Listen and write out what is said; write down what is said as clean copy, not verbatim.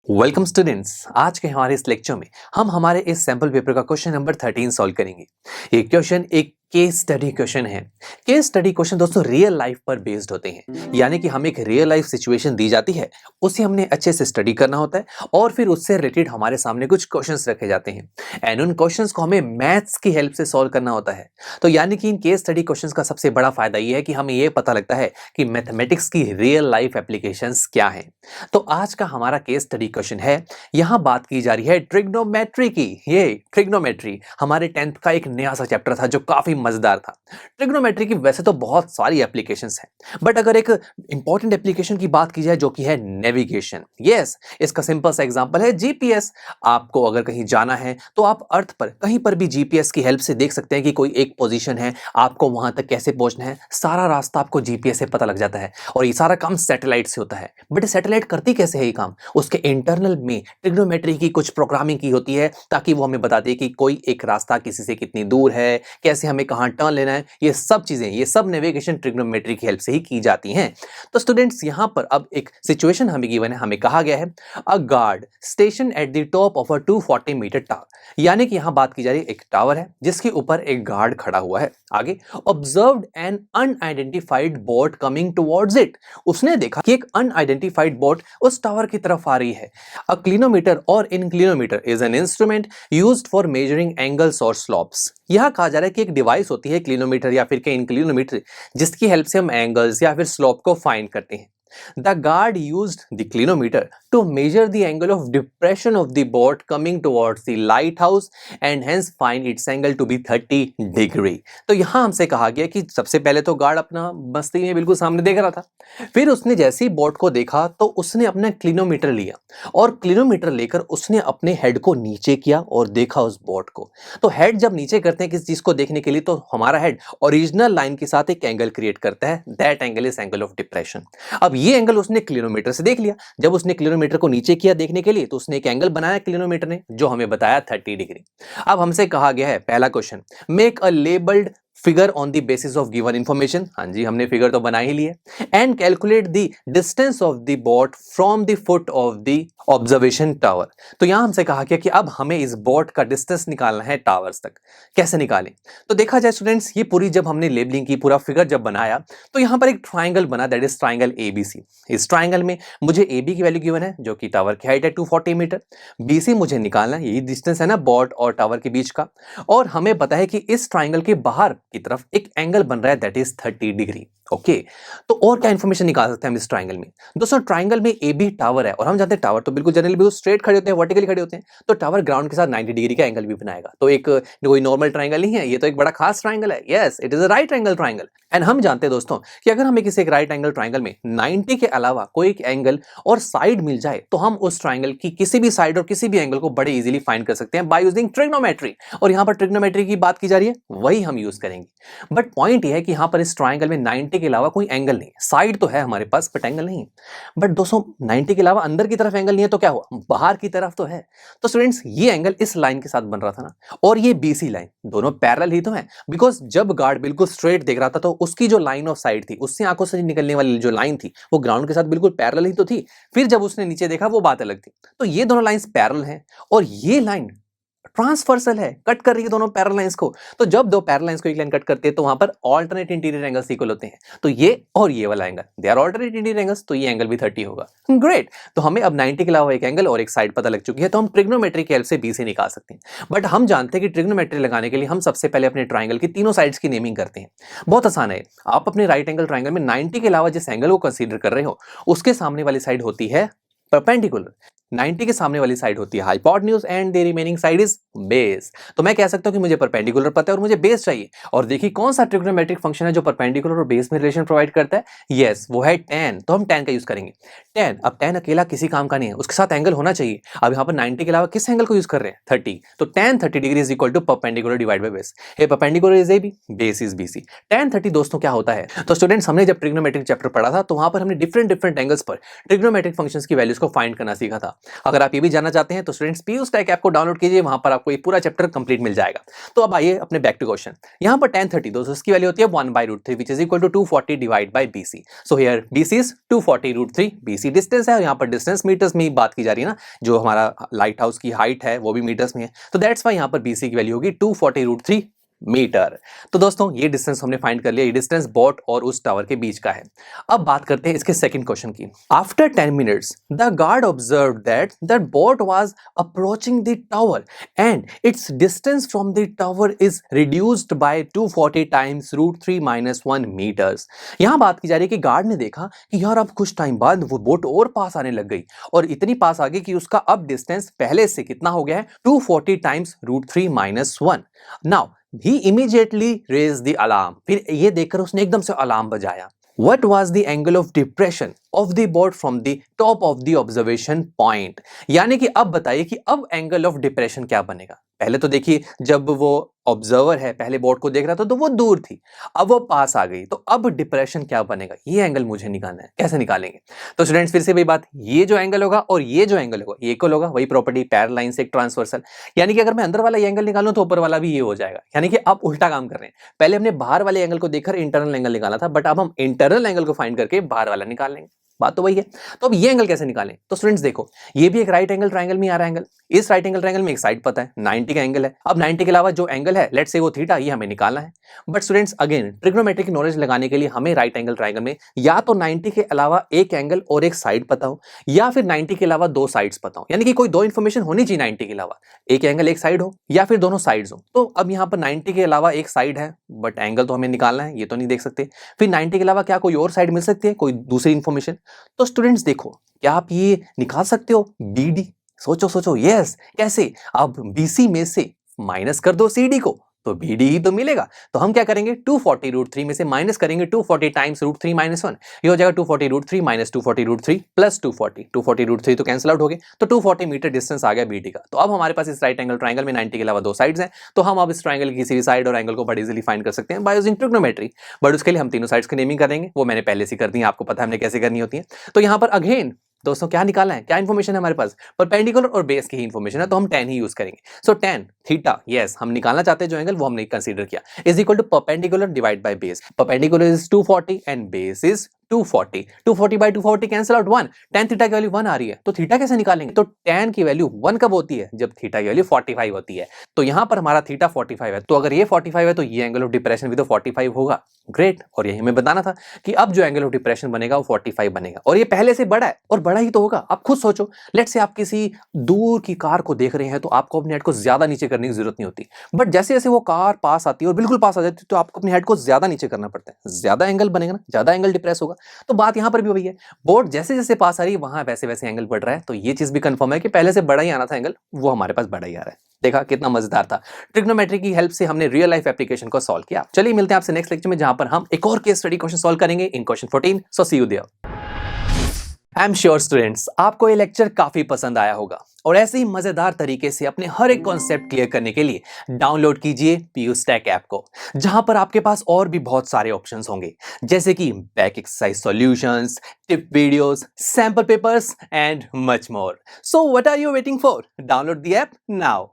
Welcome students. आज के हमारे इस लेक्चर में हम हमारे इस सैंपल पेपर का क्वेश्चन नंबर 13 सॉल्व करेंगे। ये क्वेश्चन एक केस स्टडी क्वेश्चन है। केस स्टडी क्वेश्चन दोस्तों रियल लाइफ पर बेस्ड होते हैं, यानी कि हमें एक रियल लाइफ सिचुएशन दी जाती है, उसे हमने अच्छे से स्टडी करना होता है और फिर उससे रिलेटेड हमारे सामने कुछ क्वेश्चंस रखे जाते हैं एंड उन क्वेश्चंस को हमें मैथ्स की हेल्प से सॉल्व करना होता है। तो यानी कि इन केस स्टडी क्वेश्चंस का सबसे बड़ा फायदा ये है कि हमें ये पता लगता है कि मैथमेटिक्स की रियल लाइफ एप्लीकेशंस क्या है। तो आज का हमारा केस स्टडी क्वेश्चन है, यहाँ बात की जा रही है ट्रिग्नोमेट्री की। ये ट्रिग्नोमेट्री हमारे 10th का एक नया सा चैप्टर था जो काफी मजेदार था। ट्रिग्नोमेट्री की वैसे तो बहुत सारी एप्लीकेशंस हैं, बट अगर एक इंपॉर्टेंट एप्लीकेशन की बात की जाए जो कि है नेविगेशन, यस, इसका सिंपल सा एग्जांपल है जीपीएस। आपको अगर कहीं जाना है तो आप अर्थ पर कहीं पर भी जीपीएस की हेल्प से देख सकते हैं कि कोई एक पोजीशन है, आपको वहां तक कैसे पहुंचना है, सारा रास्ता आपको जीपीएस से पता लग जाता है। और ये सारा काम सैटेलाइट से होता है। बट सैटेलाइट करती कैसे है ये काम? उसके इंटरनल में ट्रिग्नोमेट्री की कुछ प्रोग्रामिंग की होती है ताकि वो हमें बता दे कि कोई एक रास्ता किसी से कितनी दूर है, कैसे हमें कहां टर्न लेना है। ये सब चीजें, ये सब नेविगेशन ट्रिग्नोमेट्री की हेल्प से ही की जाती हैं। तो स्टूडेंट्स, यहां पर अब एक सिचुएशन हमें गिवन है, हमें कहा गया है a guard station at the top of a 240 metre tower. यानी कि यहां बात की जा रही है एक टावर है जिसके ऊपर एक गार्ड खड़ा हुआ है। आगे observed an unidentified boat coming towards it. उसने देखा कि एक अनआइडेंटिफाइड बोट उस टावर की तरफ आ रही है। अ क्लिनोमीटर और inclinometer is an instrument used for measuring angles और स्लोप्स। यह कहा जा रहा है कि एक डिवाइस होती है क्लिनोमीटर या फिर के इनक्लिनोमीटर, जिसकी हेल्प से हम एंगल्स या फिर स्लोप को फाइंड करते हैं। The guard used the clinometer to measure the angle of depression of the boat coming towards the lighthouse and hence find its angle to be 30 degree। तो यहां हमसे कहा गया कि सबसे पहले तो गार्ड अपना मस्ती में बिल्कुल सामने देख रहा था, फिर उसने जैसे ही बोट को देखा तो उसने अपना क्लिनोमीटर लिया और क्लिनोमीटर लेकर उसने अपने हेड को नीचे किया और देखा उस बोट को। तो हेड जब नीचे करते हैं किसी चीज को देखने के लिए तो हमारा हेड ओरिजिनल लाइन के साथ एक एंगल क्रिएट करता है, that angle is angle of depression. अब ये एंगल उसने क्लिनोमीटर से देख लिया। जब उसने क्लिनोमीटर को नीचे किया देखने के लिए तो उसने एक एंगल बनाया क्लिनोमीटर ने, जो हमें बताया 30 डिग्री। अब हमसे कहा गया है पहला question, make a labelled figure on the basis of given information. हाँ जी, हमने फिगर तो बना ही लिए। And calculate the distance of the boat from the foot of the observation tower. तो यहां हमसे कहा गया कि अब हमें इस बोट का डिस्टेंस निकालना है टावर्स तक। कैसे निकालें? तो देखा जाए स्टूडेंट्स, ये पूरी जब हमने लेबलिंग की, पूरा फिगर जब बनाया तो यहां पर एक ट्राइंगल बना, दैट इज ट्राइंगल एबीसी। इस ट्राइंगल में मुझे AB की वैल्यू गिवन है जो कि टावर की हाइट है 240 मीटर। BC मुझे निकालना है, यही डिस्टेंस है ना बोट और टावर के बीच का। और हमें पता है कि इस ट्राइंगल के बाहर की तरफ एक एंगल बन रहा है, दैट इज 30 डिग्री। ओके, तो और क्या इंफॉर्मेशन निकाल सकते हैं हम इस ट्राइंगल में? दोस्तों, ट्राइंगल में AB टावर है और हम जानते हैं टावर तो बिल्कुल जनरली बिल्कुल स्ट्रेट खड़े होते हैं, वर्टिकली खड़े होते हैं। तो टावर ग्राउंड के साथ 90 डिग्री का एंगल भी बनाएगा। तो एक कोई नॉर्मल ट्राइंगल नहीं है, ये तो एक बड़ा खास ट्राइंगल है। Yes, it is a right angle triangle. And हम जानते हैं दोस्तों कि अगर हमें किसी एक राइट एंगल ट्राइंगल में 90 के अलावा कोई एक एंगल और साइड मिल जाए तो हम उस ट्राइंगल की किसी भी साइड और किसी भी एंगल को बड़े इजीली फाइंड कर सकते हैं बाय यूजिंग ट्रिग्नोमेट्री। और यहां पर ट्रिग्नोमेट्री की बात की जा रही है, वही हम यूज करेंगे। बट पॉइंट यह है कि यहां पर इस ट्राइंगल में 90 के अलावा कोई एंगल नहीं, साइड तो है हमारे पास बट एंगल नहीं। बट दोस्तों, 90 के अलावा अंदर की तरफ एंगल नहीं है तो क्या हुआ? बाहर की तरफ तो है। तो स्टूडेंट्स, ये एंगल इस लाइन के साथ बन रहा था ना, और ये BC लाइन, दोनों पैरेलल ही तो है। बिकॉज जब गार्ड बिल्कुल स्ट्रेट देख रहा था तो उसकी जो लाइन ऑफ साइड थी, उससे आंखों से निकलने वाली जो लाइन थी वो ग्राउंड के साथ बिल्कुल पैरेलल ही तो थी। फिर जब उसने नीचे देखा वो बात अलग थी। तो ये दोनों लाइंस पैरेलल हैं और ये लाइन ट्रांसवर्सल है, कट कर रही है दोनों पैरेलल लाइंस को। तो जब दो पैरेलल लाइंस को एक लाइन कट करते हैं तो वहां पर ऑल्टरनेट इंटीरियर एंगल्स इक्वल होते हैं। तो ये और ये वाला angle, they are alternate interior angles, तो ये एंगल भी 30 होगा। ग्रेट। तो हमें अब 90 के अलावा एक एंगल और एक साइड पता लग चुकी है, तो हम ट्रिग्नोमेट्री की हेल्प से BC निकाल सकते हैं। बट हम जानते हैं कि ट्रिग्नोमेट्री लगाने के लिए हम सबसे पहले अपने ट्राइंगल की तीनों साइड्स की नेमिंग करते हैं। बहुत आसान है। आप अपने राइट एंगल ट्राइंगल में 90 के अलावा जिस एंगल को कंसीडर कर रहे हो उसके सामने वाली साइड होती है परपेंडिकुलर। 90 के सामने वाली साइड होती है hypotenuse and the remaining side is base. तो मैं कह सकता हूं कि मुझे परपेंडिकुलर पता है और मुझे बेस चाहिए। और देखिए कौन सा ट्रिग्नोमेट्रिक फंक्शन है जो परपेंडिकुलर और बेस में रिलेशन प्रोवाइड करता है? यस, वो है tan। तो हम tan का यूज करेंगे। tan, अब tan अकेला किसी काम का नहीं है, उसके साथ एंगल होना चाहिए। अब यहाँ पर 90 के अलावा किस एंगल को यूज कर रहे हैं? 30। तो tan 30 degree is equal to perpendicular divide by base. हे perpendicular is AB, base is BC। tan 30 दोस्तों क्या होता है? तो स्टूडेंट्स, हमने जब ट्रिग्नोमेट्रिक चैप्टर पढ़ा था तो वहां पर हमने डिफरेंट एंगल्स पर ट्रिग्नोमेट्रिक फंक्शंस की वैल्यूज को फाइंड करना सीखा था। अगर आप ये भी जानना चाहते हैं तो स्टूडेंट्स पीयू स्टैक ऐप को डाउनलोड कीजिए, वहां पर आपको ये पूरा चैप्टर कंप्लीट मिल जाएगा। तो अब आइए अपने बैक टू क्वेश्चन। यहाँ पर tan 30 दोस्तों इसकी वैल्यू होती है 1/√3 which is equal to 240 divide by BC। So here BC is 240√3, BC distance है और यहाँ पर डिस्टेंस मीटर्स में बात की जा रही है ना, जो हमारा लाइट हाउस की हाइट है वो भी मीटर्स में है, तो दैट्स वाई यहाँ पर BC की वैल्यू होगी 240√3 मीटर। तो दोस्तों ये डिस्टेंस हमने फाइंड कर लिया, ये डिस्टेंस बोट और उस टावर के बीच का है। अब बात करते हैं इसके सेकंड क्वेश्चन की। After 10 minutes the guard observed that boat was approaching the tower and its distance from the tower is reduced by 240 times √3 - 1 metres. यहां बात की जा रही है कि गार्ड ने देखा कि यार अब कुछ टाइम बाद वो बोट और पास आने लग गई और इतनी पास आ गई कि उसका अब डिस्टेंस पहले से कितना हो गया है, 240 times √3 - 1। Now he immediately raised the alarm। फिर ये देखकर उसने एकदम से अलार्म बजाया। What was the angle of depression of the boat from the top of the observation point? यानी कि अब बताइए कि अब एंगल ऑफ डिप्रेशन क्या बनेगा। पहले तो देखिए जब वो ऑब्जर्वर है पहले बोट को देख रहा था तो वो दूर थी, अब वो पास आ गई, तो अब डिप्रेशन क्या बनेगा, ये एंगल मुझे निकालना है, कैसे निकालेंगे। तो स्टूडेंट्स फिर से वही बात, ये जो एंगल होगा और ये जो एंगल होगा ये इक्वल होगा, वही प्रॉपर्टी पैरेलल लाइन से एक ट्रांसवर्सल, यानी कि अगर मैं अंदर वाला ये एंगल निकालूं तो ऊपर वाला भी ये हो जाएगा, यानी कि आप उल्टा काम कर रहे हैं। पहले हमने बाहर वाले एंगल को देखकर इंटरनल एंगल निकाला था, बट अब हम इंटरनल एंगल को फाइंड करके बाहर वाला निकाल लेंगे, बात तो वही है। तो अब ये एंगल कैसे निकालें, तो स्टूडेंट्स देखो ये भी एक राइट एंगल ट्रायंगल में आ रहा है एंगल, इस राइट एंगल ट्रायंगल में एक साइड पता है 90 का एंगल है। अब 90 के अलावा जो एंगल है लेट्स से वो थीटा, ये हमें निकालना है। बट स्टूडेंट्स अगेन ट्रिग्नोमेट्री की नॉलेज लगाने के लिए हमें राइट एंगल ट्रायंगल में या तो 90 के अलावा एक एंगल और एक साइड पता हो, या फिर 90 के अलावा दो साइड्स पता हो, यानी कि कोई दो इंफॉर्मेशन होनी चाहिए 90 के अलावा, एक एंगल एक साइड हो या फिर दोनों साइड्स हो। तो अब यहाँ पर 90 के अलावा एक साइड है बट एंगल तो हमें निकालना है, ये तो नहीं देख सकते। फिर 90 के अलावा क्या कोई और साइड मिल सकती है, कोई दूसरी इंफॉर्मेशन। तो स्टूडेंट्स देखो क्या आप ये निकाल सकते हो BD, सोचो सोचो, यस कैसे, अब BC में से माइनस कर दो CD को तो BD ही तो मिलेगा। तो हम क्या करेंगे 240√3 में से माइनस करेंगे 240 टाइम्स √3 - 1, ये हो जाएगा 240√3 - 240√3 प्लस 240 तो कैंसिल आउट हो गए, तो 240 मीटर डिस्टेंस आ गया BD का। तो अब हमारे पास इस राइट एंगल ट्रायंगल में 90 के अलावा दो साइड्स हैं, तो हम अब इस ट्रायंगल की किसी भी साइड और एंगल को बड़ी इजीली फाइंड कर सकते हैं बाय यूजिंग ट्रिग्नोमेट्री। बट उसके लिए हम तीनों साइड्स की नेमिंग करेंगे, वो मैंने पहले से कर दी है, आपको पता है हमने कैसे करनी होती है। तो यहाँ पर अगेन दोस्तों क्या निकालना है, क्या इन्फॉर्मेशन है हमारे पास, परपेंडिकुलर और बेस की ही इन्फॉर्मेशन है, तो हम tan ही यूज करेंगे। सो tan थीटा, यस हम निकालना चाहते हैं जो एंगल वो हमने कंसीडर किया, is equal to perpendicular divide by base. Perpendicular is 240 and base is 240, 240 by 240 cancel out 1, tan theta की वैल्यू 1 आ रही है, तो थीटा कैसे निकालेंगे, तो tan की वैल्यू 1 कब होती है, जब थीटा की वैल्यू 45 होती है। तो यहां पर हमारा थीटा 45 है, तो अगर ये 45 है तो ये एंगल ऑफ डिप्रेशन भी तो 45 होगा। ग्रेट, और यही हमें बताना था कि अब जो एंगल ऑफ डिप्रेशन बनेगा वो 45 बनेगा, और ये पहले से बड़ा है और बड़ा ही तो होगा। आप खुद सोचो, लेट्स से आप किसी दूर की कार को देख रहे हैं तो आपको अपने हेड को ज्यादा नीचे करने की जरूरत नहीं होती, बट जैसे जैसे वो कार पास आती है और बिल्कुल पास आ जाती है तो आपको अपने हेड को ज्यादा नीचे करना पड़ता है, ज्यादा एंगल बनेगा ना, ज्यादा एंगल डिप्रेस होगा। तो बात यहां पर भी वही है, बोर्ड जैसे जैसे पास आ रही है वहां वैसे वैसे एंगल बढ़ रहा है, तो ये चीज भी कंफर्म है कि पहले से बड़ा ही आना था एंगल, वो हमारे पास बड़ा ही आ रहा है। देखा कितना मजेदार था, ट्रिग्नोमेट्री की हेल्प से हमने रियल लाइफ एप्लीकेशन को सॉल्व किया। चलिए मिलते हैं आपसे नेक्स्ट लेक्चर में जहां पर हम एक और केस स्टडी क्वेश्चन सॉल्व करेंगे in question 14। So see you there. I am sure students आपको ये लेक्चर काफी पसंद आया होगा, और ऐसे ही मजेदार तरीके से अपने हर एक कॉन्सेप्ट क्लियर करने के लिए डाउनलोड कीजिए पीयू स्टैक ऐप को, जहां पर आपके पास और भी बहुत सारे ऑप्शंस होंगे, जैसे कि back exercise solutions, tip videos, sample papers and much more. So what are you waiting for, download the app now.